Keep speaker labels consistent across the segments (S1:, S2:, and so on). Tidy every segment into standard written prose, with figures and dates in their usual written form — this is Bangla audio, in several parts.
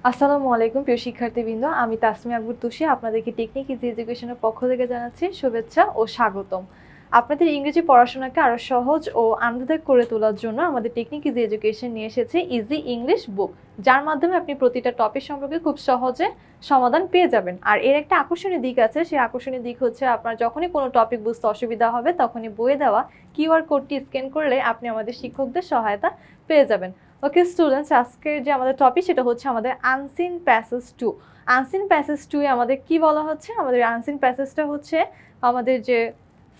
S1: আসসালামু আলাইকুম প্রিয় শিক্ষার্থীবৃন্দ, আমি তাসমিয়া আকবর তুষি আপনাদেরকে টেকনিক ইজি এডুকেশনের পক্ষ থেকে জানাচ্ছি শুভেচ্ছা ও স্বাগতম। আপনাদের ইংরেজি পড়াশোনাকে আরও সহজ ও আনন্দদায়ক করে তোলার জন্য আমাদের টেকনিক ইজি এডুকেশন নিয়ে এসেছে ইজি ইংলিশ বুক, যার মাধ্যমে আপনি প্রতিটা টপিক সম্পর্কে খুব সহজে সমাধান পেয়ে যাবেন। আর এর একটা আকর্ষণীয় দিক আছে, সেই আকর্ষণীয় দিক হচ্ছে আপনার যখনই কোনো টপিক বুঝতে অসুবিধা হবে তখনই বইয়ে দেওয়া কিউআর কোডটি স্ক্যান করলে আপনি আমাদের শিক্ষকদের সহায়তা পেয়ে যাবেন। ওকে স্টুডেন্টস, আজকের যে আমাদের টপিক সেটা হচ্ছে আমাদের আনসিন প্যাসেজ 2। আনসিন প্যাসেজ 2 এ আমাদের কি বলা হচ্ছে, আমাদের আনসিন প্যাসেজটা হচ্ছে আমাদের যে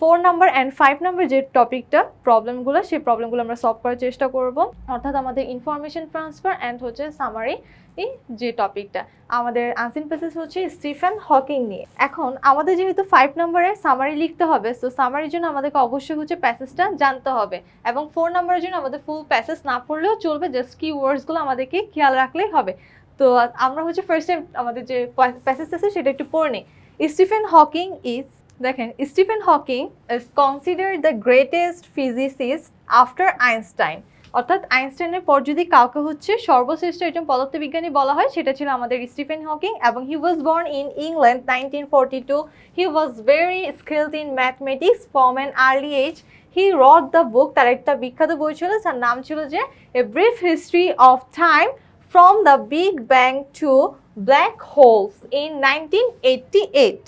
S1: 4 নাম্বার অ্যান্ড 5 নাম্বার যে টপিকটা প্রবলেমগুলো, সেই প্রবলেমগুলো আমরা সলভ করার চেষ্টা করব। অর্থাৎ আমাদের ইনফরমেশন ট্রান্সফার অ্যান্ড হচ্ছে সামারি এই যে টপিকটা, আমাদের আনসিন প্যাসেজ হচ্ছে স্টিফেন হকিং নিয়ে। এখন আমাদের যেহেতু 5 নম্বরের সামারি লিখতে হবে, সো সামারির জন্য আমাদেরকে অবশ্যই হচ্ছে প্যাসেজটা জানতে হবে, এবং 4 নম্বরের জন্য আমাদের ফুল প্যাসেজ না পড়লেও চলবে, জাস্ট কি ওয়ার্ডসগুলো আমাদেরকে খেয়াল রাখলেই হবে। তো আমরা হচ্ছে ফার্স্ট টাইম আমাদের যে প্যাসেজ আছে সেটা একটু পড়ে নিই। স্টিফেন হকিং ইজ, দেখেন, Stephen Hawking is considered the greatest physicist after Einstein. অর্থাৎ আইনস্টাইনের পর যদি কাউকে হচ্ছে সর্বশ্রেষ্ঠ একজন পদার্থবিজ্ঞানী বলা হয়, সেটা ছিল আমাদের স্টিফেন হকিং। এবং he was born in England 1942. He was very skilled in mathematics from an early age. He wrote the book, তার একটা বিখ্যাত বই ছিল যার নাম ছিল যে a brief history of time from the big bang to black holes in 1988।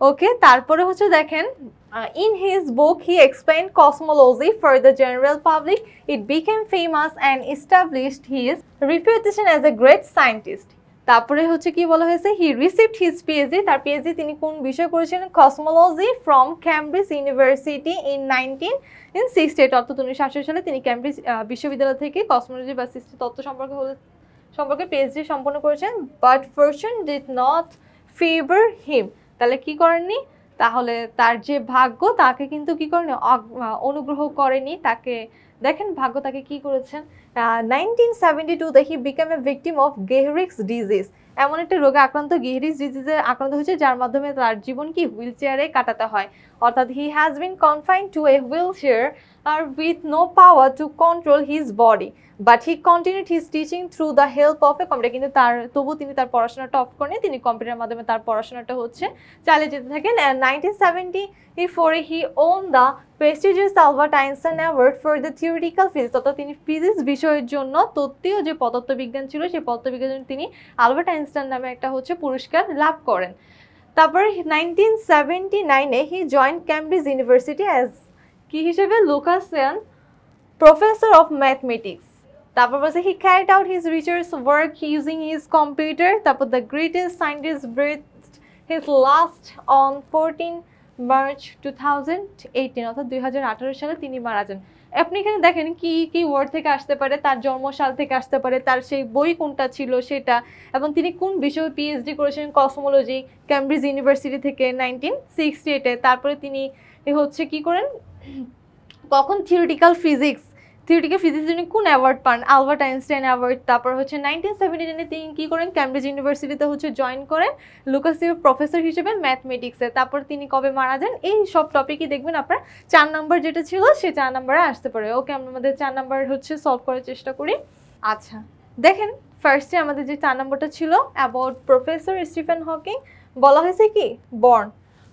S1: Okay, তারপরে হচ্ছে দেখেন, in his book he explained cosmology for the general public. It became famous and established his reputation as a great scientist. তারপরে হচ্ছে কি বলা হয়েছে, he received his PhD, তার PhD তিনি কোন বিষয় করেছিলেন, cosmology from Cambridge University in 1968। অর্থাৎ 1968 সালে তিনি ক্যামব্রিজ বিশ্ববিদ্যালয় থেকে কসমোলজি বা সৃষ্টি তত্ত্ব সম্পর্কে PhD সম্পন্ন করেছেন। But fortune did not favour him, তাহলে কি করেননি, তাহলে তার যে ভাগ্য তাকে কিন্তু কি করেনি, অনুগ্রহ করেনি তাকে। দেখেন ভাগ্য তাকে কি করেছেন, 1972 he became a victim of Gehrig's disease. এমন একটা রোগে আক্রান্ত, গেহরিক্স ডিজিজে আক্রান্ত হয়েছে, যার মাধ্যমে তার জীবন কি হুইল চেয়ারে কাটাতে হয়। অর্থাৎ he has been confined to a wheelchair with no power to control his body, but he continued his teaching through the help of a computer. কিন্তু তবু তিনি তার পড়াশোনাটা অফ করেন, তিনি কম্পিউটারের মাধ্যমে তার পড়াশোনাটা হচ্ছে চালিয়ে যেতে থাকেন। 1974 he won the prestigious Albert Einstein award for the theoretical physics. অর্থাৎ তিনি ফিজিক্স বিষয়ের জন্য, তত্ত্বীয় যে পদার্থবিজ্ঞান ছিল সেই পদার্থবিজ্ঞানের জন্য তিনি আলবার্ট আইনস্টাইন নামে একটা হচ্ছে পুরস্কার লাভ করেন। তারপর 1979 he join Cambridge university as কি হিসেবে, লুকাসিয়ান প্রফেসর অফ ম্যাথমেটিক্স। তারপর বলছে he carried out his research work using his computer. তারপর the greatest scientist breathed his last on 14 March 2018, অর্থাৎ 2018 সালে তিনি মারা যান। আপনি এখানে দেখেন কি কি ওয়ার্ড থেকে আসতে পারে, তার জন্মসাল থেকে আসতে পারে, তার সেই বই কোনটা ছিল সেটা, এবং তিনি কোন বিষয়ে পিএইচডি করেছেন, কসমোলজি, ক্যামব্রিজ ইউনিভার্সিটি থেকে 1968-এ। তারপরে তিনি হচ্ছে কি করেন, কখন থিওরিটিক্যাল ফিজিক্স জন্য কোন অ্যাওয়ার্ড পান, আলবার্ট আইনস্টাইন অ্যাওয়ার্ড। তারপর হচ্ছে 1979-এ তিনি কী করেন, ক্যামব্রিজ ইউনিভার্সিটিতে হচ্ছে জয়েন করেন লুকাসীয় প্রফেসর হিসেবে ম্যাথমেটিক্সে। তারপর তিনি কবে মারা যান, এই সব টপিকই দেখবেন আপনার 4 নাম্বার যেটা ছিল সে 4 নাম্বারে আসতে পারে। ওকে, আমরা আমাদের 4 নাম্বার হচ্ছে সলভ করার চেষ্টা করি। আচ্ছা দেখেন, ফার্স্টে আমাদের যে 4 নম্বরটা ছিল অ্যাবাউট প্রফেসর স্টিফেন হকিং, বলা হয়েছে কি বর্ন,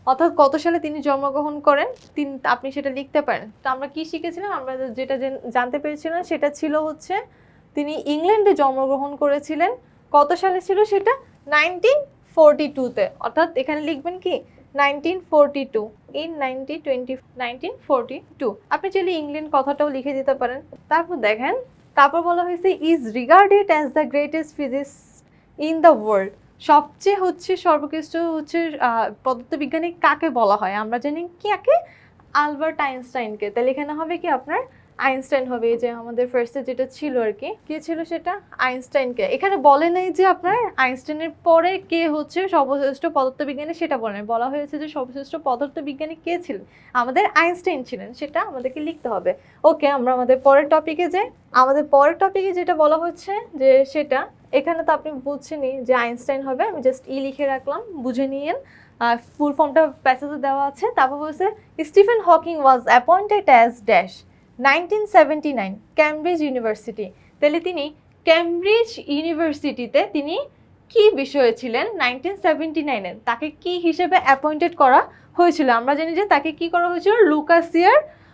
S1: অর্থাৎ কত সালে তিনি জন্মগ্রহণ করেন, আপনি সেটা লিখতে পারেন। তো আমরা কি শিখেছিলাম, আমরা যেটা জানতে পেরেছিলাম সেটা ছিল হচ্ছে তিনি জন্মগ্রহণ করেছিলেন, কত সালে ছিল সেটা, 1942-তে। অর্থাৎ এখানে লিখবেন কি 1942, ইন 1942। আপনি চাইলে ইংল্যান্ড কথাটাও লিখে দিতে পারেন। তারপর দেখেন, তারপর বলা হয়েছে is regarded as the greatest physics in the world. সবচেয়ে হচ্ছে সর্বোৎকৃষ্ট হচ্ছে পদার্থবিজ্ঞানী কাকে বলা হয়, আমরা জানি কাকে, আলবার্ট আইনস্টাইনকে। তাহলে এখানে হবে কি আপনার আইনস্টাইন হবে, এই যে আমাদের ফার্স্টে যেটা ছিল আর কি ছিল সেটা আইনস্টাইনকে। এখানে বলে নাই যে আপনার আইনস্টাইনের পরে কে হচ্ছে সর্বশ্রেষ্ঠ পদার্থবিজ্ঞানী, সেটা বলা হয়েছে যে সর্বশ্রেষ্ঠ পদার্থবিজ্ঞানী কে ছিলেন, আমাদের আইনস্টাইন ছিলেন, সেটা আমাদেরকে লিখতে হবে। ওকে, আমরা আমাদের পরের টপিকে যাই। আমাদের পরের টপিকে যেটা বলা হচ্ছে যে সেটা, এখানে তো আপনি বুঝছেনই যে আইনস্টাইন হবে, আমি জাস্ট লিখে রাখলাম, বুঝে নিয়েন। ফুল ফর্মটা প্যাসেজে দেওয়া আছে। তারপর বলছে Stephen Hawking was appointed as dash 1979 Cambridge university. তাহলে তিনি ক্যামব্রিজ ইউনিভার্সিটিতে তিনি কি বিষয়ে ছিলেন 1979-এ তাকে কি হিসেবে অ্যাপয়েন্টেড করা হয়েছিল? আমরা জানি যে তাকে কি করা হয়েছিল,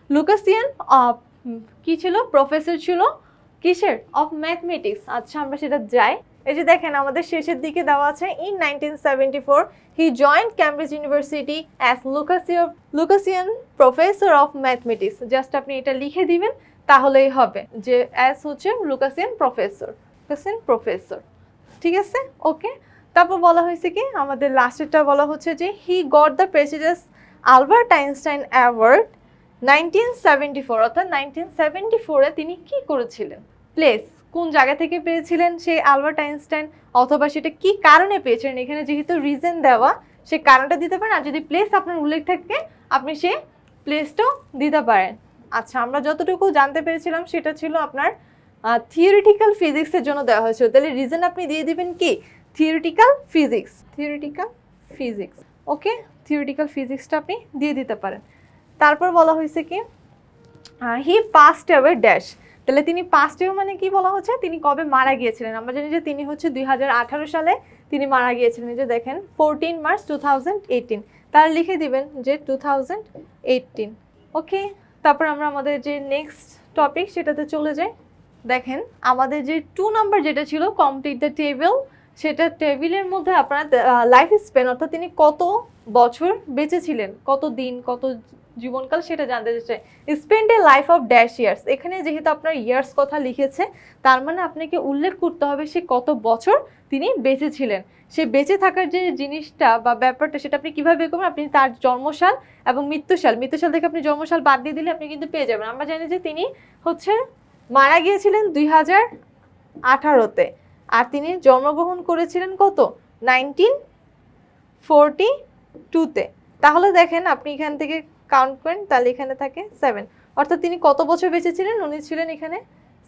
S1: লুকাসিয়ান কি ছিল, প্রফেসর ছিল কিসের, অফ ম্যাথমেটিক্স। আচ্ছা আমরা সেটা যাই। এই যে দেখেন আমাদের শেষের দিকে দেওয়া আছে in 1974 he joined Cambridge university as Lucasian professor of mathematics. Just আপনি এটা লিখে দিবেন তাহলেই হবে যে অ্যাজ হচ্ছে লুকাসিয়ান প্রফেসর, ঠিক আছে ওকে। তারপর বলা হয়েছে কি আমাদের লাস্টেরটা বলা হচ্ছে যে he got the prestigious Albert Einstein award 1974, অর্থাৎ 1974-এ তিনি কি করেছিলেন, প্লেস কোন জায়গা থেকে পেয়েছিলেন সেই আলবার্ট আইনস্টাইন, অথবা সেটা কি কারণে পেয়েছিলেন, এখানে যেহেতু রিজন দেওয়া সে কারণটা দিতে পারেন, আর যদি প্লেস আপনার উল্লেখ থাকে আপনি সে প্লেসটাও দিতে পারেন। আচ্ছা আমরা যতটুকু জানতে পেরেছিলাম সেটা ছিল আপনার থিওরিটিক্যাল ফিজিক্সের জন্য দেওয়া হয়েছিল, তাহলে রিজন আপনি দিয়ে দিবেন কি থিওরিটিক্যাল ফিজিক্স, ওকে থিওরিটিক্যাল ফিজিক্সটা আপনি দিয়ে দিতে পারেন। তারপর বলা হয়েছে কি হি পাস্ট অ্যাওয়ে ড্যাশ, তাহলে তিনি পাস্ট অ্যাওয়ে মানে কি বলা হচ্ছে তিনি কবে মারা গিয়েছিলেন, আমরা জানি যে তিনি হচ্ছে 2018 সালে তিনি মারা গিয়েছিলেন। এই যে দেখেন 14 মার্চ 2018, তার লিখে দিবেন যে 2018, ওকে। তারপর আমরা আমাদের যে নেক্সট টপিক সেটাতে চলে যাই। দেখেন আমাদের যে 2 নাম্বার যেটা ছিল কমপ্লিট দ্য টেবিল, সেটা টেবিলের মধ্যে আপনার লাইফ স্প্যান অর্থাৎ তিনি কত বছর বেঁচে ছিলেন, কত দিন কত জীবনকাল সেটা জানতে চাই। Spend a life of dash years, এখানে যেহেতু আপনার ইয়ার্স কথা লিখেছে তার মানে আপনাকে উল্লেখ করতে হবে সে কত বছর তিনি বেঁচে ছিলেন। সে বেঁচে থাকার যে জিনিসটা বা ব্যাপারটা সেটা আপনি কীভাবে বের করবেন, আপনি তার জন্মসাল এবং মৃত্যুসাল থেকে আপনি জন্মসাল বাদ দিয়ে দিলে আপনি কিন্তু পেয়ে যাবেন। আমরা জানি যে তিনি হচ্ছে মারা গিয়েছিলেন 2018-তে, আর তিনি জন্মগ্রহণ করেছিলেন কত 1942-তে। তাহলে দেখেন আপনি এখান থেকে কাউন্ট করেন তাহলে এখানে থাকে 7, অর্থাৎ তিনি কত বছর বেঁচে ছিলেন, উনি ছিলেন এখানে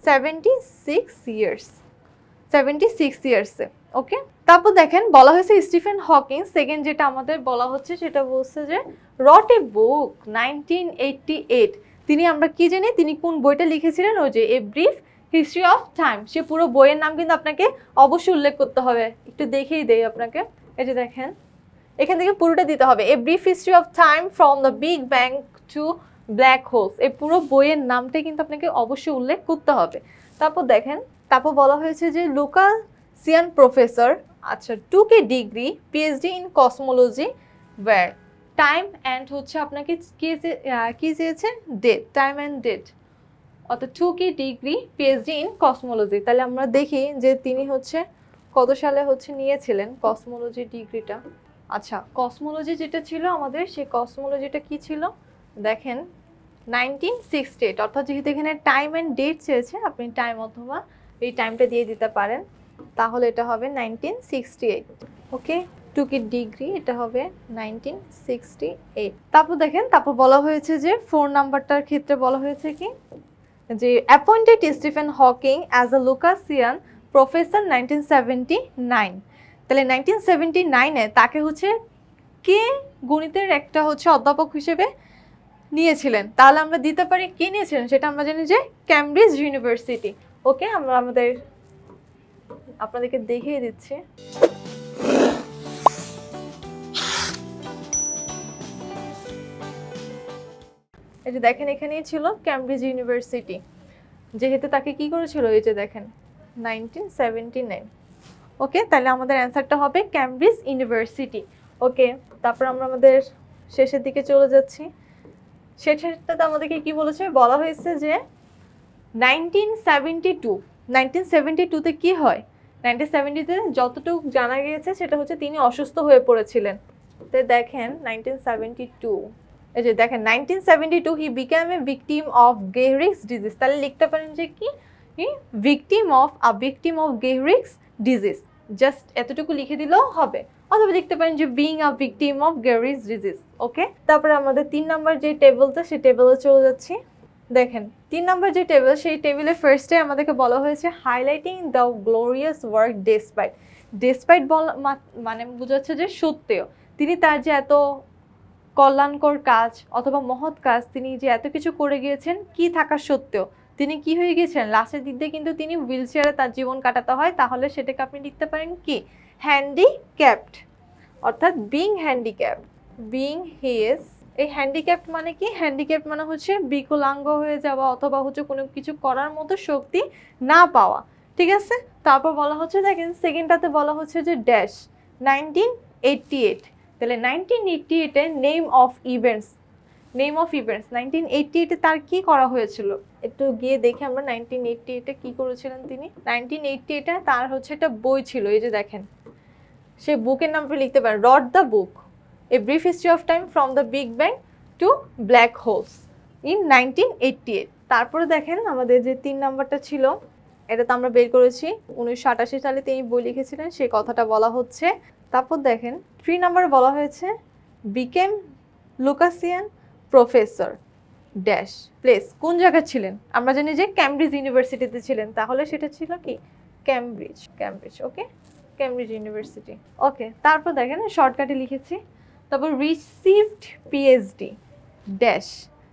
S1: 76 ইয়ার্সে, ওকে। তারপর দেখেন বলা হয়েছে স্টিফেন হকিং সেকেন্ড, যেটা আমাদের বলা হচ্ছে সেটা বলছে যে রট এ বুক 1988, তিনি আমরা কি জানি তিনি কোন বইটা লিখেছিলেন, ওই যে a brief history of time, সে পুরো বইয়ের নাম কিন্তু আপনাকে অবশ্যই উল্লেখ করতে হবে, একটু দেখেই দেই আপনাকে। এই যে দেখেন এখান থেকে পুরোটা দিতে হবে, a brief history of time from the big bang to black holes, এই পুরো বইয়ের নামটাই কিন্তু আপনাকে অবশ্যই উল্লেখ করতে হবে। তারপর দেখেন তারপর বলা হয়েছে যে লুকাসিয়ান প্রফেসর আচ্ছা 2K degree PhD in cosmology where time and হচ্ছে আপনাকে কি চেয়েছে ডেট, টাইম অ্যান্ড ডেট, অর্থাৎ 2K degree PhD in cosmology. তাহলে আমরা দেখি যে তিনি হচ্ছে কত সালে হচ্ছে নিয়েছিলেন কসমোলজি ডিগ্রিটা। আচ্ছা কসমোলজি যেটা ছিল আমাদের সেই কসমোলজিটা কি ছিল দেখেন 1968, অর্থাৎ যেহেতু এখানে টাইম অ্যান্ড ডেট চেয়েছে আপনি টাইম অথবা এই টাইমটা দিয়ে দিতে পারেন, তাহলে এটা হবে 1968, ওকে 2K ডিগ্রি এটা হবে 1968। তারপর দেখেন তারপর বলা হয়েছে যে 4 নাম্বারটার ক্ষেত্রে বলা হয়েছে কি যে appointed Stephen Hawking as a Lucasian professor 1979, তাহলে 1979-এ তাকে হচ্ছে কে গণিতের একটা হচ্ছে অধ্যাপক হিসেবে নিয়েছিলেন, তাহলে আমরা দিতে পারি কে নিয়েছিলেন সেটা আমরা জানি যে ক্যামব্রিজ ইউনিভার্সিটি, ওকে। আমরা আপনাদেরকে দেখিয়ে দিচ্ছি। এই যে দেখেন এখানেই ছিল ক্যামব্রিজ ইউনিভার্সিটি, যেহেতু তাকে কি করেছিল এই যে দেখেন 1979, ওকে। তাহলে আমাদের অ্যান্সারটা হবে ক্যামব্রিজ ইউনিভার্সিটি, ওকে। তারপর আমরা আমাদের শেষের দিকে চলে যাচ্ছি। শেষেরটাতে আমাদেরকে কি বলেছে, বলা হয়েছে যে 1972-তে কি হয়, 1970-তে যতটুকু জানা গিয়েছে সেটা হচ্ছে তিনি অসুস্থ হয়ে পড়েছিলেন। তো দেখেন 1972, এই যে দেখেন 1972 he became a victim of Gehrig's disease, তাহলে লিখতে পারেন যে কি victim of Gehrig's disease, just এতটুকু লিখে দিলেও হবে, অথবা লিখতে পারেন যে being a victim of Gehrig's disease, okay. তারপরে আমাদের 3 নাম্বার যে টেবিলটা সেই টেবিলে চলে যাচ্ছি। দেখেন 3 নাম্বার যে টেবিল সেই টেবিলে ফার্স্টে আমাদেরকে বলা হয়েছে highlighting the glorious work despite মানে বোঝাচ্ছে যে সত্ত্বেও তিনি তার যে এত কল্যাণকর কাজ অথবা মহৎ কাজ তিনি যে এত কিছু করে গিয়েছেন কি থাকা সত্ত্বেও তিনি কি হয়ে গিয়েছেন লাস্টের দিক দিয়ে কিন্তু তিনি হুইল চেয়ারে তার জীবন কাটাতে হয়, তাহলে সেটাকে আপনি লিখতে পারেন কি হ্যান্ডিক্যাপড, অর্থাৎ বিং হ্যান্ডিক্যাপড, বিং হিজ, এই হ্যান্ডিক্যাপড মানে কি? হ্যান্ডিক্যাপড মানে হচ্ছে বিকলাঙ্গ হয়ে যাওয়া অথবা হচ্ছে কোনো কিছু করার মতো শক্তি না পাওয়া, ঠিক আছে। তারপর বলা হচ্ছে দেখেন সেকেন্ডটাতে বলা হচ্ছে যে ড্যাশ 1988, তাহলে 1988 এর name of events, name of events 1988 এ তার কি করা হয়েছিল একটু গিয়ে দেখি আমরা 1988 এ কি করেছিলেন তিনি। 1988 এ তার হচ্ছে একটা বই ছিল, এই যে দেখেন, সে বুকের নামটা লিখতে পারেন, wrote the book, a brief history of time from the big bang to black holes in 1988। তারপরে দেখেন আমাদের যে 3 নাম্বারটা ছিল, এটা তো আমরা বের করেছি 1988 সালে তিনি বই লিখেছিলেন, সেই কথাটা বলা হচ্ছে। তারপর দেখেন 3 নাম্বারে বলা হয়েছে became Lucasian professor dash place, কোন জায়গায় ছিলেন? আমরা জানি যে ক্যামব্রিজ ইউনিভার্সিটিতে ছিলেন, তাহলে সেটা ছিল কি ক্যামব্রিজ, ক্যামব্রিজ, ওকে, ক্যামব্রিজ ইউনিভার্সিটি, ওকে। তারপর দেখেন শর্টকাটে লিখেছি। তারপর রিসিভড পিএইচডি ড্যাশ,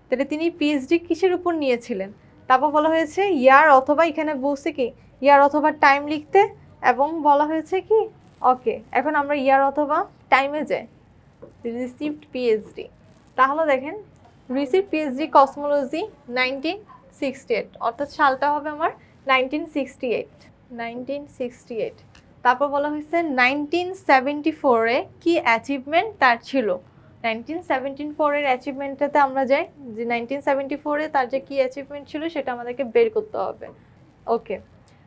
S1: তাহলে তিনি পিএইচডি কিসের উপর নিয়েছিলেন? তারপর বলা হয়েছে ইয়ার অথবা, এখানে বলছে কি ইয়ার অথবা টাইম লিখতে, এবং বলা হয়েছে কি, ওকে, এখন আমরা ইয়ার অথবা টাইমে যাই। রিসিভড পিএইচডি, তাহলে দেখেন রিসিভ পিএইচডি কসমোলজি 1968, অর্থাৎ সালটা হবে আমার 1968, 1968। তারপর বলা হয়েছে 1974 এ কি অ্যাচিভমেন্ট তার ছিল? 1974 এর অ্যাচিভমেন্টটাতে আমরা যাই, যে 1974 এ তার যে কি অ্যাচিভমেন্ট ছিল সেটা আমাদেরকে বের করতে হবে, ওকে।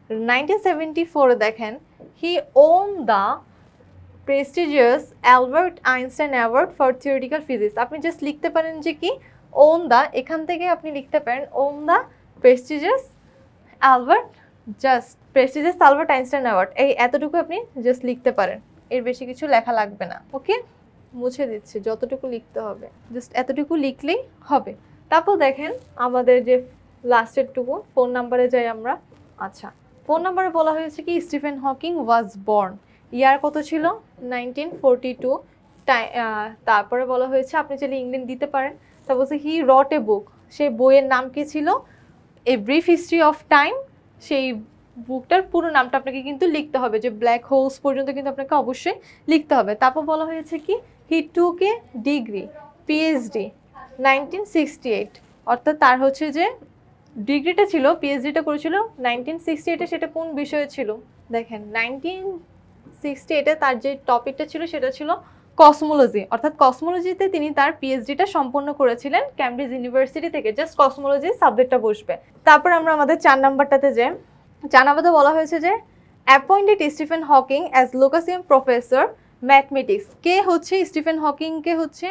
S1: 1974 এ দেখেন he won the prestigious Albert Einstein award for theoretical physics. আপনি জাস্ট লিখতে পারেন যে কি ওন দ্য, এখান থেকে আপনি লিখতে পারেন on the prestigious Albert, just prestigious Albert Einstein award, এই এতটুকু আপনি জাস্ট লিখতে পারেন, এর বেশি কিছু লেখা লাগবে না, ওকে। মুছে দিচ্ছি, যতটুকু লিখতে হবে জাস্ট এতটুকু লিখলেই হবে। তারপর দেখেন আমাদের যে লাস্টের টুকু 4 নাম্বারে যাই আমরা। আচ্ছা, 4 নাম্বারে বলা হয়েছে কি স্টিফেন হকিং ওয়াজ বর্ন, ইয়ার কত ছিল? 1942। তারপরে বলা হয়েছে আপনি চাইলে ইংল্যান্ড দিতে পারেন। তারপর বলছে হি রট এ বুক, সেই বইয়ের নাম কি ছিল? এ ব্রিফ হিস্ট্রি অফ টাইম, সেই বুকটার পুরো নামটা আপনাকে কিন্তু লিখতে হবে, যে ব্ল্যাক হোলস পর্যন্ত কিন্তু আপনাকে অবশ্যই লিখতে হবে। তারপর বলা হয়েছে কি হি টুক এ ডিগ্রি পিএইচডি 1968, অর্থাৎ তার হচ্ছে যে ডিগ্রিটা ছিল, পিএইচডিটা করেছিল 1968 এ, সেটা কোন বিষয়ে ছিল? দেখেন 1968 এ তার যে টপিকটা ছিল সেটা ছিল কসমোলজি, অর্থাৎ কসমোলজিতে তিনি তার পিএইচডিটা সম্পন্ন করেছিলেন ক্যামব্রিজ ইউনিভার্সিটি থেকে, জাস্ট কসমোলজি সাবজেক্টটা বসবে। তারপর আমরা আমাদের 4 নাম্বারটাতে যে 4 নাম্বারে বলা হয়েছে যে appointed Stephen Hawking as Lucasian professor mathematics, কে হচ্ছে স্টিফেন হকিংকে হচ্ছে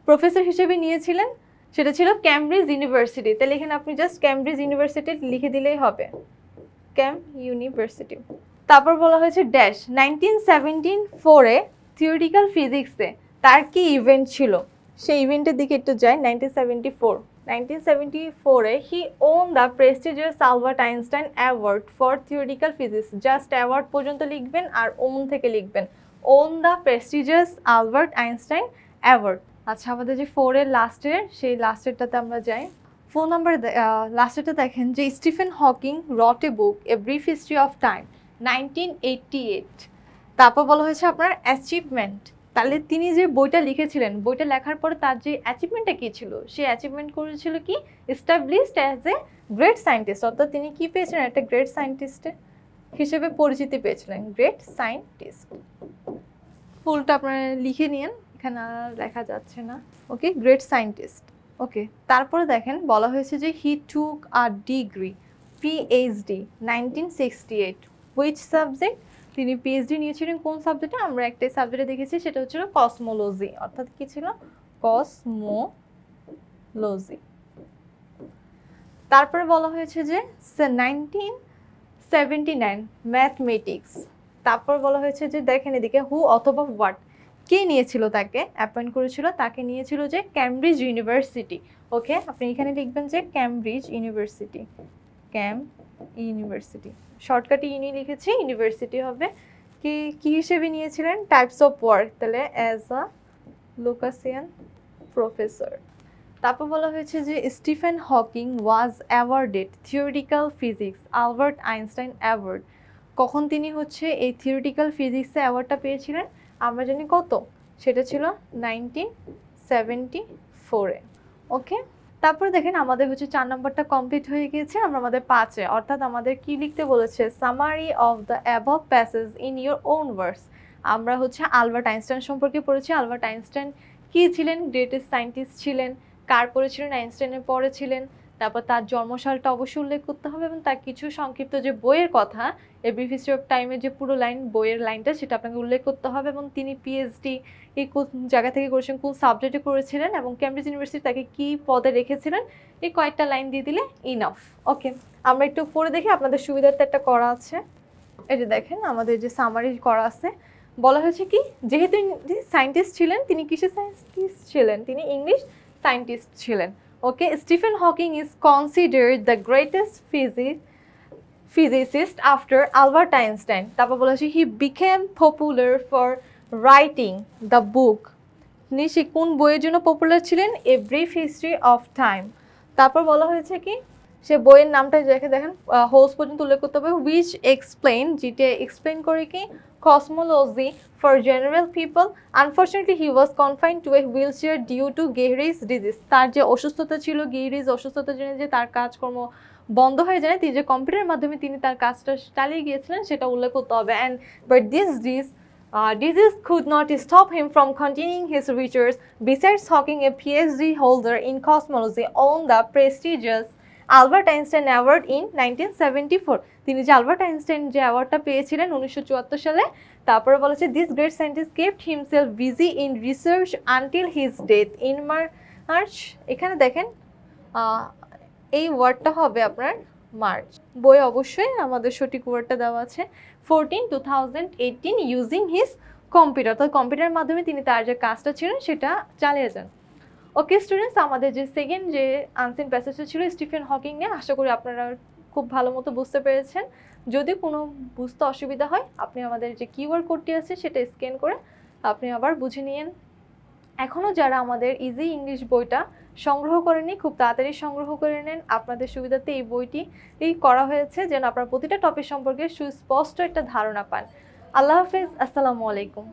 S1: প্রফেসর হিসেবে নিয়েছিলেন? সেটা ছিল ক্যামব্রিজ ইউনিভার্সিটি, তাহলে এখানে আপনি জাস্ট ক্যামব্রিজ ইউনিভার্সিটি লিখে দিলেই হবে, ক্যাম ইউনিভার্সিটি। তারপর বলা হয়েছে ড্যাশ 1974 এ থিওরিটিক্যাল ফিজিক্সে তার কি ইভেন্ট ছিল? সেই ইভেন্টের দিকে একটু যাই। 1974 এ he won the prestigious Albert Einstein award for theoretical physics, just award পর্যন্ত লিখবেন আর ওন থেকে লিখবেন, won the prestigious Albert Einstein award. আচ্ছা, আমাদের যে 4 এর লাস্টের, সেই লাস্টেরটাতে আমরা যাই। 4 নাম্বার লাস্টেরটা দেখেন যে Stephen Hawking wrote a book a brief history of time 1988। তারপর বলা হয়েছে আপনার অ্যাচিভমেন্ট, তাহলে তিনি যে বইটা লিখেছিলেন, বইটা লেখার পরে তার যে অ্যাচিভমেন্টটা কী ছিল? সে অ্যাচিভমেন্ট করেছিল কি established as a great scientist, অর্থাৎ তিনি কি পেয়েছিলেন? একটা গ্রেট সায়েন্টিস্ট হিসেবে পরিচিতি পেয়েছিলেন, গ্রেট সায়েন্টিস্ট। ফুলটা আপনারা লিখে নিন, এখানে আর লেখা যাচ্ছে না, ওকে, গ্রেট সায়েন্টিস্ট, ওকে। তারপরে দেখেন বলা হয়েছে যে হি টুক আ ডিগ্রি পিএইচডি 1968 হুইচ সাবজেক্ট, তিনি পিএইচডি নিয়েছিলেন কোন সাবজেক্টে? আমরা একটাই সাবজেক্টে দেখেছি, সেটা হচ্ছিল কসমোলজি, অর্থাৎ কি ছিল? কসমোলজি। তারপরে বলা হয়েছে যে 1979 ম্যাথমেটিক্স। তারপর বলা হয়েছে যে দেখেন এদিকে হু অথবা হোয়াট, কে নিয়েছিল তাকে, অ্যাপয়েন্ট করেছিল, তাকে নিয়েছিল যে ক্যামব্রিজ ইউনিভার্সিটি, ওকে। আপনি এখানে লিখবেন যে ক্যামব্রিজ ইউনিভার্সিটি, ক্যাম ইউনিভার্সিটি, শর্টকাটে ইউনি লিখেছি, ইউনিভার্সিটি হবে। কি হিসেবে নিয়েছিলেন? টাইপস অফ ওয়ার্ক, তাহলে অ্যাজ আ লুকাসিয়ান প্রফেসর। তারপর বলা হয়েছে যে Stephen Hawking was awarded theoretical physics Albert Einstein award কখন তিনি হচ্ছে এই থিওরিটিক্যাল ফিজিক্সে অ্যাওয়ার্ডটা পেয়েছিলেন আমরা জানি কত, সেটা ছিল 1974-এ। ওকে, তারপরে দেখেন আমাদের হচ্ছে 4 নম্বরটা কমপ্লিট হয়ে গিয়েছে। আমরা আমাদের 5-এ অর্থাৎ আমাদের কি লিখতে বলেছে, summary of the above passage in your own words. আমরা হচ্ছে আলবার্ট আইনস্টাইন সম্পর্কে পড়েছি। আলবার্ট আইনস্টাইন কি ছিলেন, গ্রেটেস্ট সায়েন্টিস্ট ছিলেন। কার পড়েছিলেন, আইনস্টাইনের পরে ছিলেন। তারপর তার জন্মসালটা অবশ্যই উল্লেখ করতে হবে এবং তার কিছু সংক্ষিপ্ত যে বইয়ের কথা, এ ব্রিফ হিস্ট্রি অফ টাইমের যে পুরো বইয়ের লাইনটা সেটা আপনাকে উল্লেখ করতে হবে এবং তিনি পিএইচডি এই কোন জায়গা থেকে করেছেন, কোন সাবজেক্টে করেছিলেন এবং ক্যামব্রিজ ইউনিভার্সিটি তাকে কি পদে রেখেছিলেন, এই কয়েকটা লাইন দিয়ে দিলে ইনাফ। ওকে, আমরা একটু পড়ে দেখি, আপনাদের সুবিধার্থে একটা করা আছে। এই যে দেখেন আমাদের যে সামারি করা আছে, বলা হয়েছে কি, যেহেতু সায়েন্টিস্ট ছিলেন, তিনি কিসের সায়েন্টিস্ট ছিলেন, তিনি ইংলিশ সায়েন্টিস্ট ছিলেন। Okay, Stephen Hawking is considered the greatest physicist after Albert Einstein. তারপর বলা হয়েছে হি became popular for writing the book. সে কোন বইয়ের জন্য পপুলার ছিলেন, এ ব্রিফ হিস্ট্রি অফ টাইম। তারপর বলা হয়েছে কি, সে বইয়ের নামটা দেখেন হোলস পর্যন্ত উল্লেখ করতে হবে, উইচ এক্সপ্লেন, যেটা এক্সপ্লেন করে কি cosmology for general people. Unfortunately he was confined to a wheelchair due to Gehrig's disease. তার যে অসুস্থতা ছিল, গেহরিজ অসুস্থতার জন্য যে তার কাজকর্ম বন্ধ হয়ে যায়, তিনি যে কম্পিউটারের মাধ্যমে তিনি তার কাজটা চালিয়ে গিয়েছিলেন সেটা উল্লেখ করতে হবে। And but disease could not stop him from continuing his research. Besides, Hawking, a PhD holder in cosmology, won the prestigious Albert Einstein award in 1974। তিনি যে আলবার্ট আইনস্টাইন যে অ্যাওয়ার্ডটা পেয়েছিলেন 1974 সালে। তারপরে বলেছে this great scientist kept himself busy in research until his death in March. এখানে দেখেন এই ওয়ার্ডটা হবে আপনার মার্চ। বই অবশ্যই আমাদের সঠিক ওয়ার্ডটা দেওয়া আছে 14/2018 ইউজিং হিজ কম্পিউটার। তো কম্পিউটারের মাধ্যমে তিনি তার যে কাজটা ছিল সেটা চালিয়ে যান। ওকে স্টুডেন্টস, আমাদের যে সেকেন্ড যে আনসিন প্যাসেজটা ছিল স্টিফেন হকিং নিয়ে, আশা করি আপনারা খুব ভালো মতো বুঝতে পেরেছেন। যদি কোনো বুঝতে অসুবিধা হয় আপনি আমাদের যে কিউআর কোডটি আছে সেটা স্ক্যান করে আপনি আবার বুঝে নিন। এখনও যারা আমাদের ইজি ইংলিশ বইটা সংগ্রহ করেনি, খুব তাড়াতাড়ি সংগ্রহ করে নেন। আপনাদের সুবিধাতে এই বইটি করা হয়েছে যেন আপনার প্রতিটা টপিক সম্পর্কে সুস্পষ্ট একটা ধারণা পান। আল্লাহ হাফেজ, আসসালামু আলাইকুম।